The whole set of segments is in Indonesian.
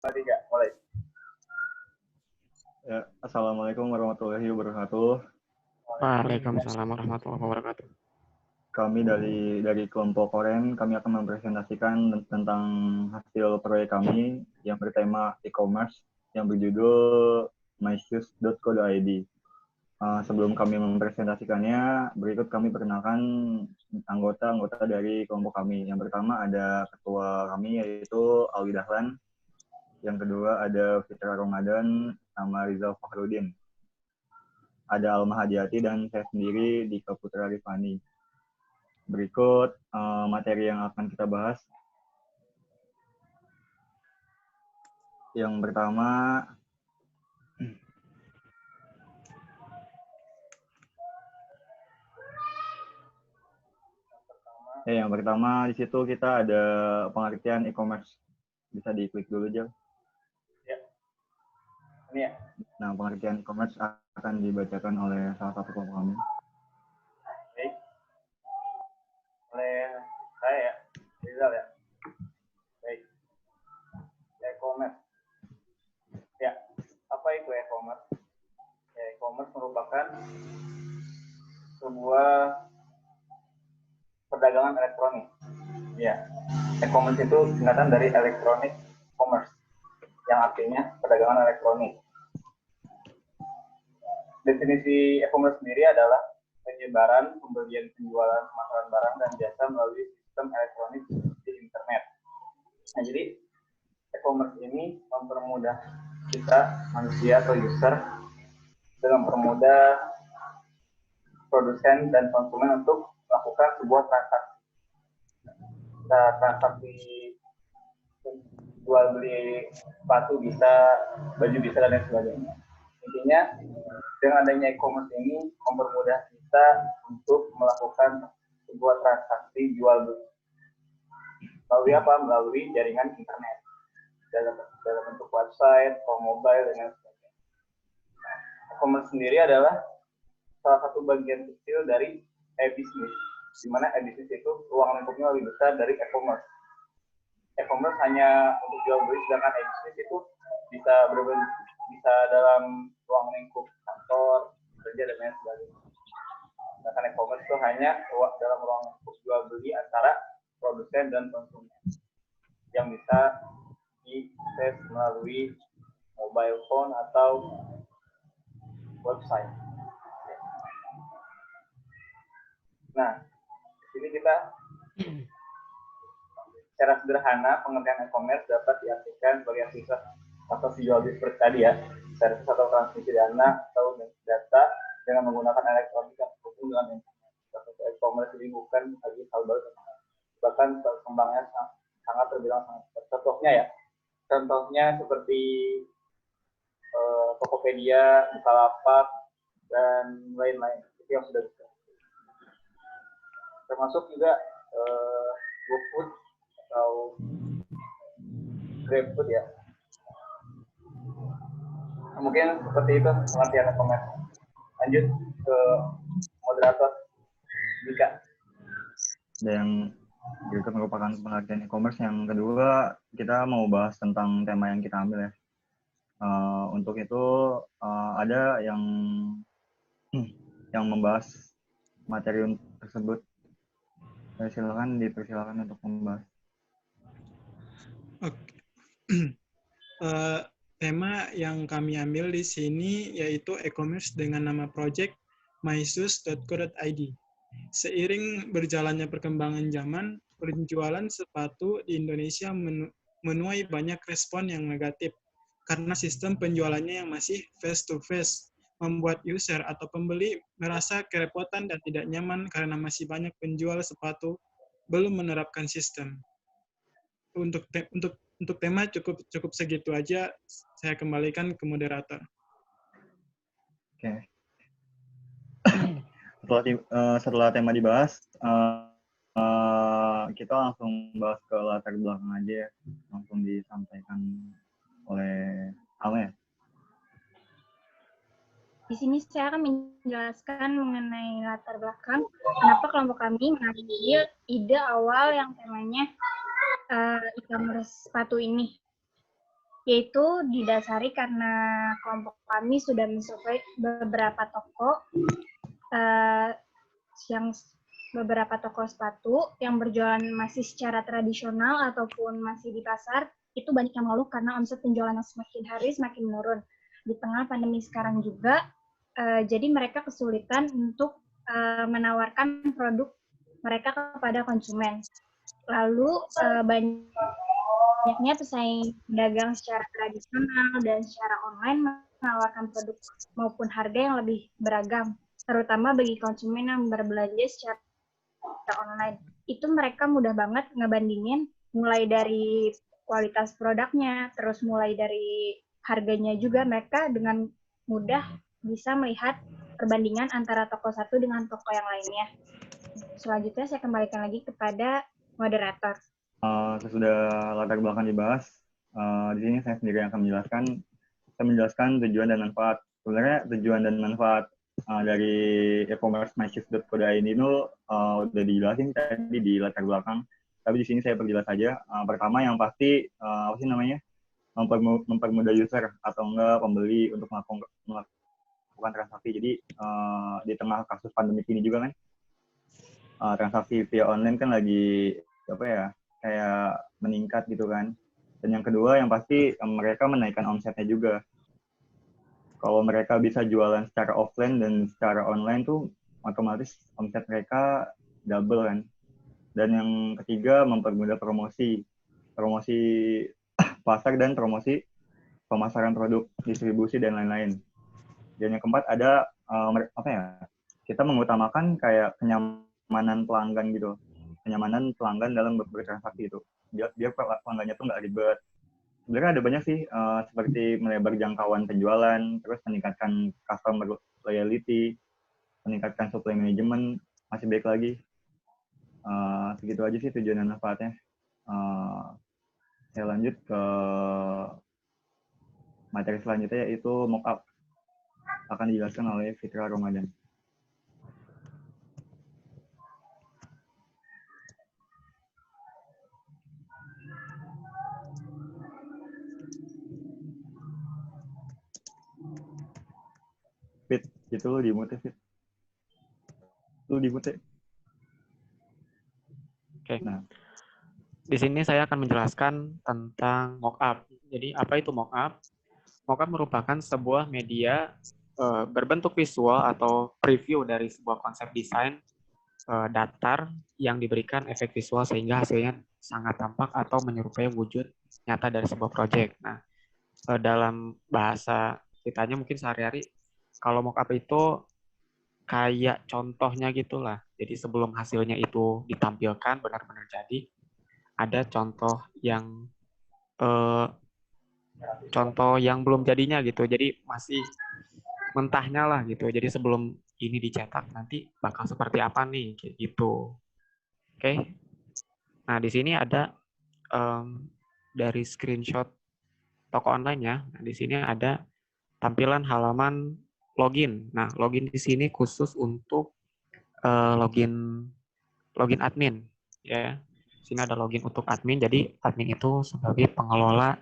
Tiga, mulai. Ya, Assalamualaikum warahmatullahi wabarakatuh. Waalaikumsalam warahmatullahi wabarakatuh. Kami dari kelompok Oren, kami akan mempresentasikan tentang hasil proyek kami yang bertema e-commerce yang berjudul myshoes.co.id. Sebelum kami mempresentasikannya, berikut kami perkenalkan anggota-anggota dari kelompok kami. Yang pertama ada ketua kami yaitu Alwi Dahlan. Yang kedua ada Fitra Ramadan sama Rizal Fakhrudin. Ada Alma Hadiati dan saya sendiri Dika Putra Rifani. Berikut materi yang akan kita bahas. Yang pertama, di situ kita ada pengertian e-commerce. Bisa diklik dulu, Jel. Ya. Ini ya. Nah, pengertian e-commerce akan dibacakan oleh salah satu kelompok kami. Baik. Oleh saya ya, Rizal ya. Baik. E-commerce. Ya, apa itu e-commerce? Ya, e-commerce merupakan sebuah perdagangan elektronik. Ya, e-commerce itu singkatan dari electronic commerce, yang artinya perdagangan elektronik. Definisi e-commerce sendiri adalah penyebaran, pembelian, penjualan, pemasaran barang dan jasa melalui sistem elektronik di internet. Nah, jadi e-commerce ini mempermudah kita, manusia atau user, dengan mempermudah produsen dan konsumen untuk melakukan sebuah transaksi. Transaksi jual beli sepatu bisa, baju bisa, dan lain sebagainya. Intinya, dengan adanya e-commerce ini mempermudah kita untuk melakukan sebuah transaksi jual beli. Melalui apa? Melalui jaringan internet. Dalam bentuk website, mobile, dan lain sebagainya. E-commerce sendiri adalah salah satu bagian kecil dari e-business, di mana e-business itu ruang lingkupnya lebih besar dari e-commerce. E-commerce hanya untuk jual beli, sedangkan e-business itu bisa dalam ruang lingkup kantor, kerja, dan lain sebagainya. Sedangkan e-commerce itu hanya dalam ruang lingkup jual beli antara produsen dan konsumen yang bisa diakses melalui mobile phone atau website. Nah, di sini kita secara sederhana pengertian e-commerce dapat diartikan sebagai aktivitas atau jual beli seperti tadi ya, servis atau transmisi dana atau data dengan menggunakan elektronik yang terhubung dengan internet. E-commerce ini bukan lagi hal baru, bahkan perkembangannya sangat terbilang sangat cepat. Contohnya seperti Tokopedia, Bukalapak, dan lain-lain. Itu yang sudah bisa. Termasuk juga GoFood atau GrabFood ya. Mungkin seperti itu pengertian e-commerce. Lanjut ke moderator Dika. Dan berikut merupakan pengertian e-commerce. Yang kedua, kita mau bahas tentang tema yang kita ambil ya. Untuk itu ada yang membahas materi tersebut. Silakan dipersilakan untuk membahas. Oke. Tema yang kami ambil di sini yaitu e-commerce dengan nama project myshoes.co.id. Seiring berjalannya perkembangan zaman, penjualan sepatu di Indonesia menuai banyak respon yang negatif karena sistem penjualannya yang masih face-to-face, membuat user atau pembeli merasa kerepotan dan tidak nyaman karena masih banyak penjual sepatu belum menerapkan sistem. Untuk tema cukup segitu aja. Saya kembalikan ke moderator. Oke. Setelah tema dibahas, kita langsung bahas ke latar belakang aja ya. Langsung disampaikan oleh Alma ya. Di sini saya akan menjelaskan mengenai latar belakang kenapa kelompok kami mengambil ide awal yang temanya e-commerce sepatu ini. yaitu didasari karena kelompok kami sudah mensurvei beberapa toko yang beberapa toko sepatu yang berjualan masih secara tradisional ataupun masih di pasar, itu banyak yang mengeluh karena omset penjualan yang semakin hari semakin menurun. Di tengah pandemi sekarang juga, jadi mereka kesulitan untuk menawarkan produk mereka kepada konsumen. Lalu banyaknya pesaing pedagang secara tradisional dan secara online menawarkan produk maupun harga yang lebih beragam, terutama bagi konsumen yang berbelanja secara online. Itu mereka mudah banget ngebandingin mulai dari kualitas produknya, terus mulai dari harganya juga, mereka dengan mudah bisa melihat perbandingan antara toko satu dengan toko yang lainnya. Selanjutnya saya kembalikan lagi kepada moderator. Sesudah latar belakang dibahas, di sini saya sendiri yang akan menjelaskan. Saya menjelaskan tujuan dan manfaat. Sebenarnya tujuan dan manfaat dari e-commerce myshoes.co.id itu udah dijelasin tadi di latar belakang. Tapi di sini saya perjelas saja. Pertama yang pasti apa sih namanya? Mempermudah user atau enggak pembeli untuk melakukan transaksi. Jadi di tengah kasus pandemi ini juga kan transaksi via online kan lagi apa ya kayak meningkat gitu kan. Dan yang kedua yang pasti mereka menaikkan omsetnya juga. Kalau mereka bisa jualan secara offline dan secara online tuh otomatis omset mereka double kan. Dan yang ketiga mempermudah promosi pasar dan promosi pemasaran produk, distribusi dan lain-lain. Dan yang keempat ada apa ya? Kita mengutamakan kayak kenyamanan pelanggan gitu. Kenyamanan pelanggan dalam bertransaksi itu. Biar pelanggannya tuh nggak ribet. Sebenarnya ada banyak sih, seperti melebar jangkauan penjualan, terus meningkatkan customer loyalty, meningkatkan supply management, masih baik lagi. Segitu aja sih tujuan dan manfaatnya. Saya lanjut ke materi selanjutnya yaitu mockup. Akan dijelaskan oleh Fitra Ramadan. Fit, itu lo di-mute, Fit. Lo di-mute. Oke. Nah, di sini saya akan menjelaskan tentang mockup. Jadi, apa itu mockup? Mockup merupakan sebuah media berbentuk visual atau preview dari sebuah konsep desain datar yang diberikan efek visual sehingga hasilnya sangat tampak atau menyerupai wujud nyata dari sebuah proyek. Nah, dalam bahasa kitanya mungkin sehari-hari, kalau mockup itu kayak contohnya gitulah. Jadi sebelum hasilnya itu ditampilkan benar-benar jadi, ada contoh yang belum jadinya gitu. Jadi masih mentahnya lah gitu. Jadi sebelum ini dicetak nanti bakal seperti apa nih kayak gitu. Oke. Nah, di sini ada dari screenshot toko online ya. Nah, di sini ada tampilan halaman login. Nah, login di sini khusus untuk login admin ya. Di sini ada login untuk admin. Jadi admin itu sebagai pengelola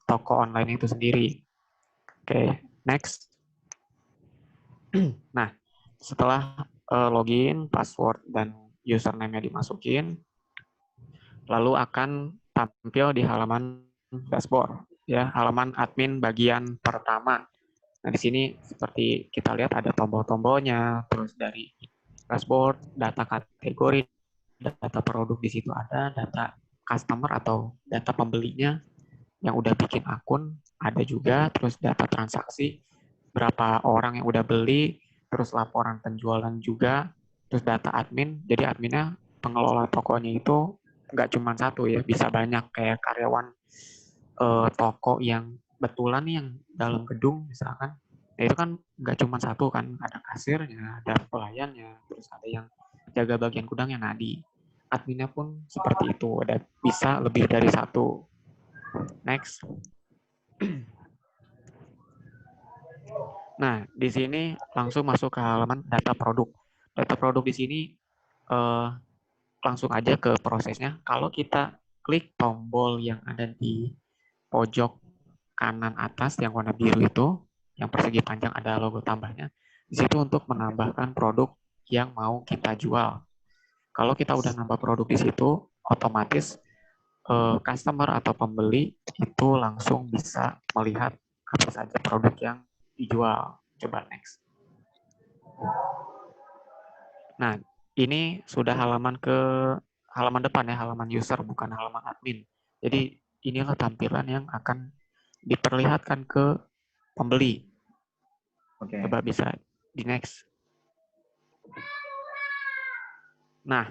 toko online itu sendiri. Oke, next. Nah, setelah login, password dan username-nya dimasukin, lalu akan tampil di halaman dashboard ya, halaman admin bagian pertama. Nah, di sini seperti kita lihat ada tombol-tombolnya, terus dari dashboard, data kategori, data produk di situ ada, data customer atau data pembelinya yang udah bikin akun ada juga, terus data transaksi, berapa orang yang udah beli, terus laporan penjualan juga, terus data admin. Jadi adminnya pengelola tokonya itu nggak cuma satu ya, bisa banyak kayak karyawan toko yang betulan nih yang dalam gedung misalkan. Ya itu kan nggak cuma satu kan, ada kasirnya, ada pelayannya, terus ada yang jaga bagian gudangnya. Nah, di adminnya pun seperti itu, ada bisa lebih dari satu. Next. Nah, di sini langsung masuk ke halaman data produk. Data produk di sini langsung aja ke prosesnya. Kalau kita klik tombol yang ada di pojok kanan atas yang warna biru itu, yang persegi panjang ada logo tambahnya. Di situ untuk menambahkan produk yang mau kita jual. Kalau kita udah nambah produk di situ, otomatis customer atau pembeli itu langsung bisa melihat apa saja produk yang dijual. Coba next. Nah, ini sudah halaman depan ya, halaman user, bukan halaman admin. Jadi inilah tampilan yang akan diperlihatkan ke pembeli. Oke. Coba bisa di next. Nah,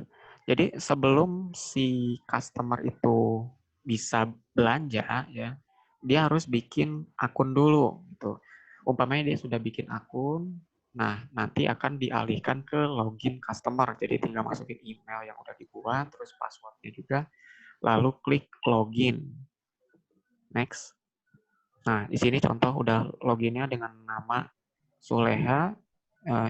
jadi sebelum si customer itu bisa belanja ya, dia harus bikin akun dulu gitu. Umpamanya dia sudah bikin akun, nah nanti akan dialihkan ke login customer. Jadi tinggal masukin email yang udah dibuat, terus passwordnya juga, lalu klik login. Next. Nah, di sini contoh udah loginnya dengan nama Soleha,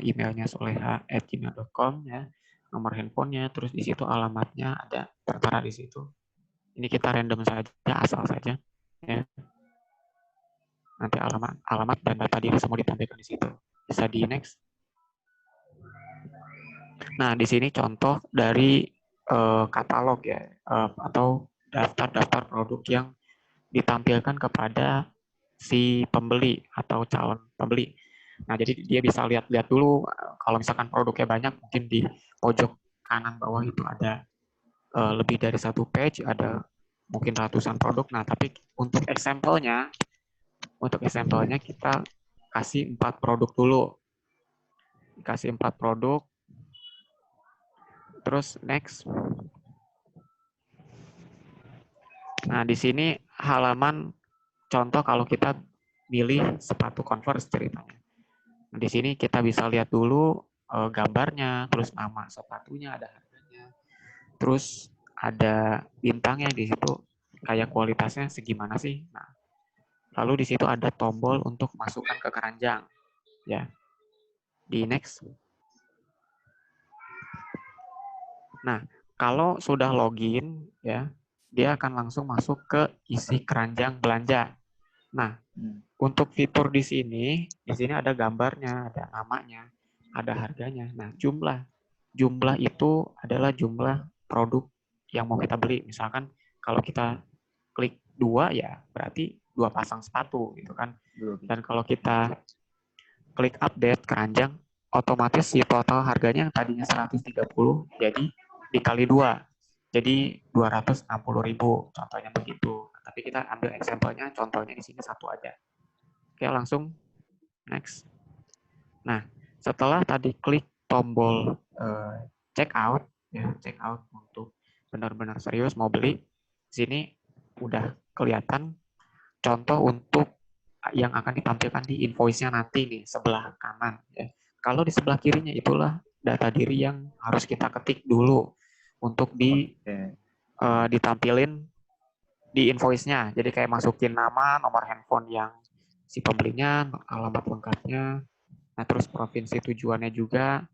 emailnya soleha@gmail.com ya, nomor handphonenya, terus di situ alamatnya ada tertera di situ. Ini kita random saja, asal saja ya. Nanti alamat dan data diri semua ditampilkan di situ. Bisa di next. Nah, di sini contoh dari katalog ya, atau daftar-daftar produk yang ditampilkan kepada si pembeli atau calon pembeli. Nah, jadi dia bisa lihat-lihat dulu kalau misalkan produknya banyak, mungkin di pojok kanan bawah itu ada lebih dari satu page, ada mungkin ratusan produk. Nah, tapi untuk example-nya kita kasih 4 produk dulu. Kasih 4 produk. Terus next. Nah, di sini halaman contoh kalau kita milih sepatu Converse ceritanya. Nah, di sini kita bisa lihat dulu gambarnya, terus nama sepatunya, ada harganya, terus ada bintangnya di situ, kayak kualitasnya segimana sih. Nah, lalu di situ ada tombol untuk masukkan ke keranjang, ya. Di next. Nah, kalau sudah login, ya, dia akan langsung masuk ke isi keranjang belanja. Nah, untuk fitur di sini ada gambarnya, ada namanya, ada harganya. Nah, jumlah itu adalah jumlah produk yang mau kita beli. Misalkan kalau kita klik 2 ya berarti 2 pasang sepatu gitu kan. Dan kalau kita klik update keranjang, otomatis si total harganya yang tadinya 130 jadi dikali 2. Jadi 260.000, contohnya begitu. Tapi kita ambil example-nya, contohnya di sini satu aja. Oke, langsung next. Nah, setelah tadi klik tombol check out, ya, check out untuk benar-benar serius mau beli, sini udah kelihatan contoh untuk yang akan ditampilkan di invoice-nya nanti nih, sebelah kanan. Ya. Kalau di sebelah kirinya itulah data diri yang harus kita ketik dulu untuk ditampilin di invoice-nya. Jadi kayak masukin nama, nomor handphone yang si pembelinya, alamat lengkapnya, nah terus provinsi tujuannya juga,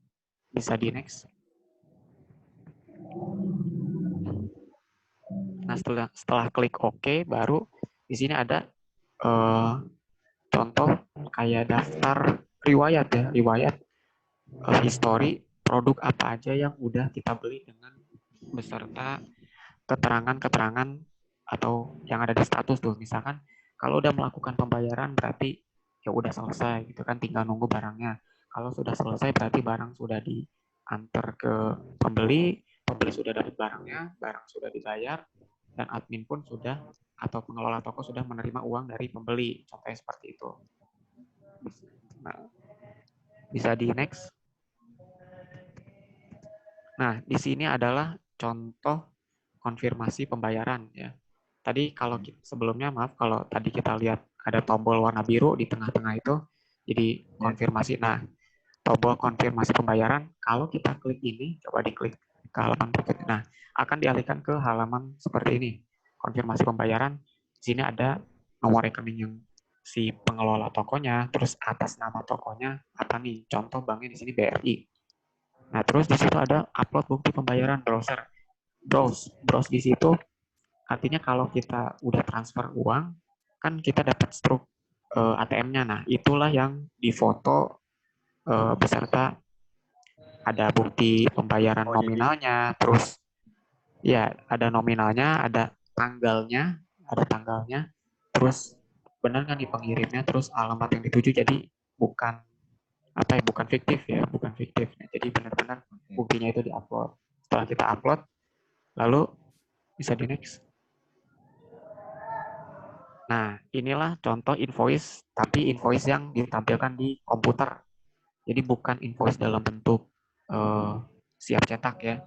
bisa di next. Nah setelah klik OK, baru di sini ada contoh kayak daftar riwayat ya, riwayat history produk apa aja yang udah kita beli dengan beserta keterangan-keterangan atau yang ada di status tuh. Misalkan kalau udah melakukan pembayaran berarti ya udah selesai gitu kan, tinggal nunggu barangnya. Kalau sudah selesai berarti barang sudah diantar ke pembeli, pembeli sudah dapat barangnya, barang sudah dibayar, dan admin pun sudah atau pengelola toko sudah menerima uang dari pembeli. Contohnya seperti itu. Nah, bisa di next. Nah, di sini adalah contoh konfirmasi pembayaran ya. Tadi kalau sebelumnya maaf kalau tadi kita lihat ada tombol warna biru di tengah-tengah itu, jadi konfirmasi. Nah, tombol konfirmasi pembayaran kalau kita klik ini, coba diklik ke halaman berikutnya. Nah, akan dialihkan ke halaman seperti ini. Konfirmasi pembayaran. Di sini ada nomor rekening yang si pengelola tokonya, terus atas nama tokonya apa nih? Contoh banknya di sini BRI. Nah, terus di situ ada upload bukti pembayaran browser. Browse di situ artinya kalau kita udah transfer uang kan kita dapat struk ATM-nya. Nah, itulah yang difoto beserta ada bukti pembayaran Oh, jadi nominalnya, terus ya ada nominalnya, ada tanggalnya, terus benar kan di pengirimnya, terus alamat yang dituju, jadi bukan bukan fiktif ya, bukan fiktif. Nah, jadi benar-benar buktinya itu diupload. Setelah kita upload, lalu bisa di next. Nah, inilah contoh invoice, tapi invoice yang ditampilkan di komputer. Jadi bukan invoice dalam bentuk siap cetak ya.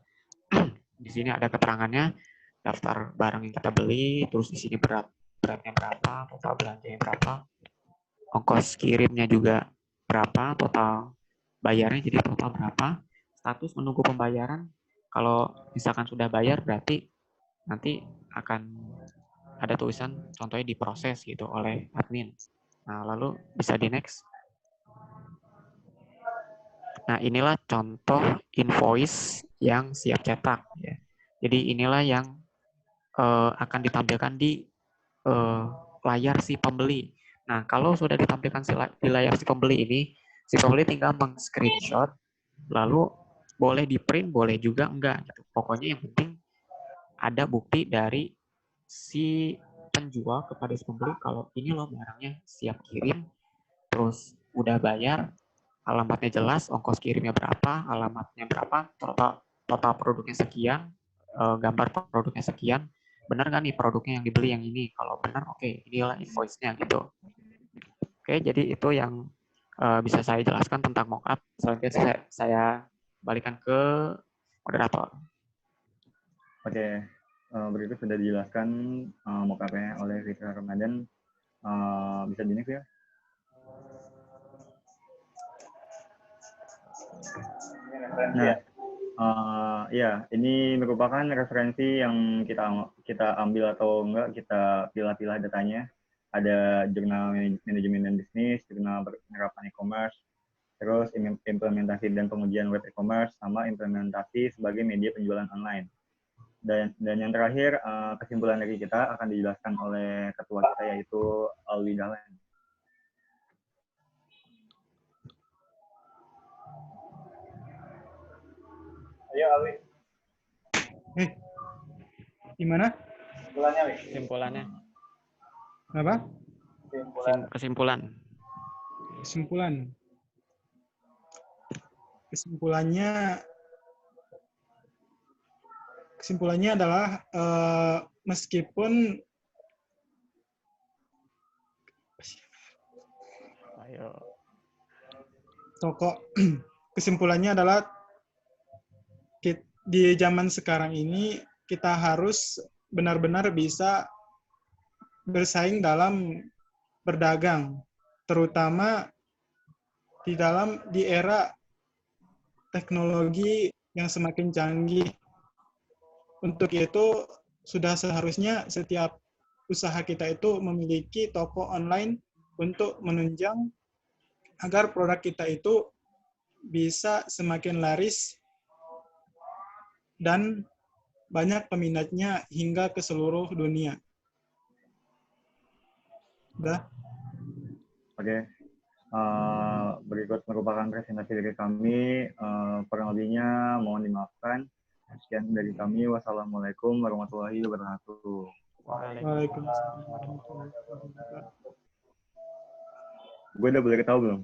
Di sini ada keterangannya, daftar barang yang kita beli, terus di sini beratnya berapa, total belanjanya berapa, ongkos kirimnya juga berapa, total bayarnya jadi total berapa, status menunggu pembayaran. Kalau misalkan sudah bayar berarti nanti akan ada tulisan contohnya diproses gitu oleh admin. Nah, lalu bisa di next. Nah, inilah contoh invoice yang siap cetak ya. Jadi inilah yang akan ditampilkan di layar si pembeli. Nah, kalau sudah ditampilkan di layar si pembeli ini, si pembeli tinggal meng-screenshot, lalu boleh di-print, boleh juga enggak. Gitu. Pokoknya yang penting ada bukti dari si penjual kepada si pembeli kalau ini loh barangnya siap kirim, terus udah bayar, alamatnya jelas, ongkos kirimnya berapa, alamatnya berapa, total produknya sekian, gambar produknya sekian, benar nggak nih produknya yang dibeli yang ini? Kalau benar, oke, inilah invoice-nya gitu. Oke, jadi itu yang bisa saya jelaskan tentang mockup. Selanjutnya saya balikan ke moderator. Oke, berikut sudah dijelaskan mockup-nya oleh Fitra Ramadan. Bisa di next ya? Nah, ya, ini merupakan referensi yang kita ambil atau enggak, kita pilah-pilah datanya. Ada jurnal manajemen dan bisnis, jurnal penerapan e-commerce, terus implementasi dan pengujian web e-commerce, sama implementasi sebagai media penjualan online. Dan yang terakhir, kesimpulan dari kita akan dijelaskan oleh ketua kita, yaitu Alwi Dahlan. Ayo Alwi. Gimana? Kesimpulannya, Wi. Kesimpulannya. Apa? Kesimpulan. Kesimpulannya adalah meskipun kesimpulannya adalah di zaman sekarang ini kita harus benar-benar bisa bersaing dalam berdagang, terutama di era teknologi yang semakin canggih. Untuk itu, sudah seharusnya setiap usaha kita itu memiliki toko online untuk menunjang agar produk kita itu bisa semakin laris dan banyak peminatnya hingga ke seluruh dunia. Udah? Oke. Berikut merupakan presentasi dari kami. Kurang lebihnya mohon dimaafkan. Sekian dari kami. Wassalamualaikum warahmatullahi wabarakatuh. Waalaikumsalam warahmatullahi wabarakatuh. Gue udah boleh ketahui belum?